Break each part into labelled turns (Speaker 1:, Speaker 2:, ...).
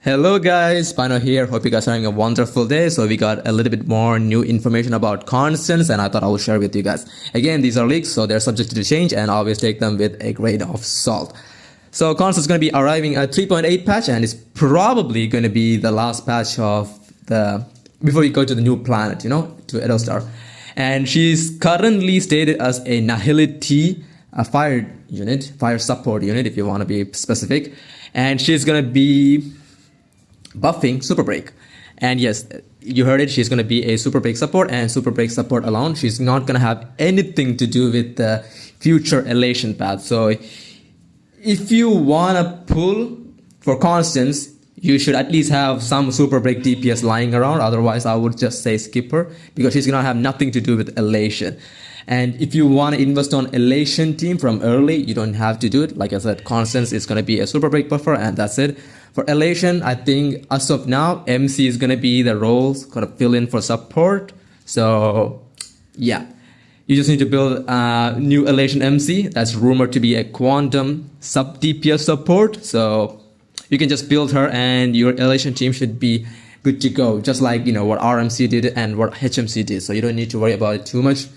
Speaker 1: Hello guys, Pino here. Hope you guys are having a wonderful day. So we got a little bit more new information about Constance and I thought I would share with you guys. Again, these are leaks, so they're subject to change and always take them with a grain of salt. So Constance is going to be arriving at 3.8 patch and it's probably going to be the last patch of before we go to the new planet, to Edo-Star. And she's currently stated as a Nihility fire unit, fire support unit if you want to be specific. And she's going to be buffing Superbreak. And yes, you heard it, she's going to be a Superbreak support and Superbreak support alone. She's not going to have anything to do with the future elation path. So if you want to pull for Constance, you should at least have some Superbreak DPS lying around. Otherwise, I would just say skip her because she's going to have nothing to do with elation. And if you want to invest on elation team from early, you don't have to do it. Like I said, Constance is going to be a Superbreak buffer and that's it. For elation, I think as of now, MC is going to be the roles, going to fill in for support. So yeah, you just need to build a new elation MC. That's rumored to be a quantum sub DPS support. So you can just build her and your elation team should be good to go. Just like, what RMC did and what HMC did. So you don't need to worry about it too much.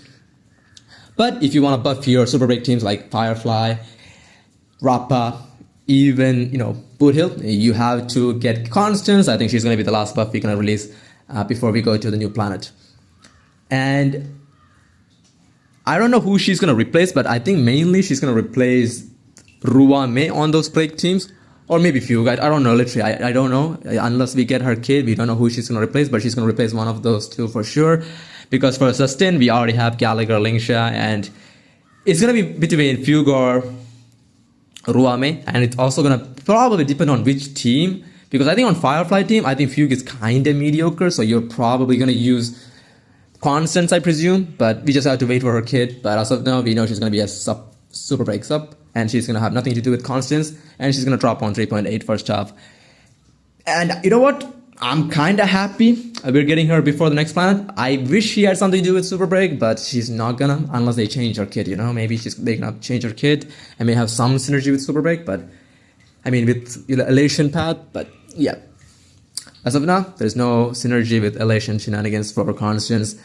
Speaker 1: But if you want to buff your Superbreak teams like Firefly, Rappa, even, Boothill, you have to get Constance. I think she's going to be the last buff we're going to release before we go to the new planet. And I don't know who she's going to replace, but I think mainly she's going to replace Ruame on those Plague teams. Or maybe few guys. I don't know, literally. I don't know. Unless we get her kid, we don't know who she's going to replace, but she's going to replace one of those two for sure. Because for sustain, we already have Gallagher, Lingsha, and it's going to be between Fugor, Ruame, and it's also going to probably depend on which team. Because I think on Firefly team, I think Fugue is kind of mediocre, so you're probably going to use Constance, I presume. But we just have to wait for her kid. But as of now, we know she's going to be a Superbreak sub, and she's going to have nothing to do with Constance, and she's going to drop on 3.8 first half. And you know what? I'm kind of happy we're getting her before the next planet. I wish she had something to do with Superbreak, but she's not gonna unless they change her kit, Maybe they can change her kit and may have some synergy with Superbreak, but I mean with elation path, but yeah. As of now, there's no synergy with elation shenanigans for Constance.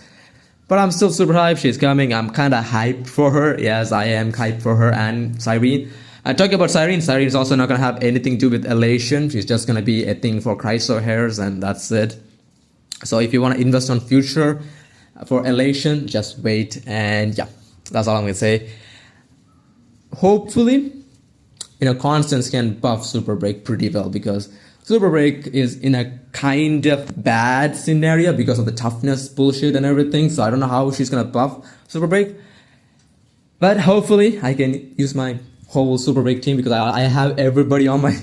Speaker 1: But I'm still super hyped. She's coming. I'm kind of hyped for her. Yes, I am hyped for her and Cyrene. Talking about Cyrene is also not going to have anything to do with elation. She's just going to be a thing for Chryso hairs and that's it. So if you want to invest on future for elation, just wait. And yeah, that's all I'm going to say. Hopefully, Constance can buff Superbreak pretty well because Superbreak is in a kind of bad scenario because of the toughness bullshit and everything. So I don't know how she's going to buff Superbreak. But hopefully I can use my whole Superbreak team because I have everybody on my...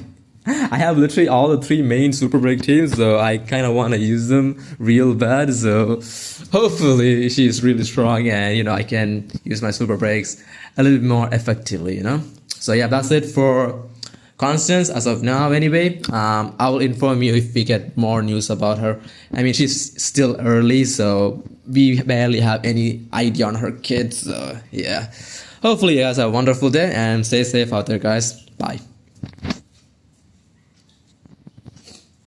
Speaker 1: I have literally all the 3 main Superbreak teams, so I kind of want to use them real bad. So hopefully she's really strong and, I can use my Superbreaks a little bit more effectively, So yeah, that's it for Constance as of now anyway. I will inform you if we get more news about her. I mean, she's still early, so we barely have any idea on her kids. So yeah. Hopefully you guys have a wonderful day and stay safe out there, guys. Bye.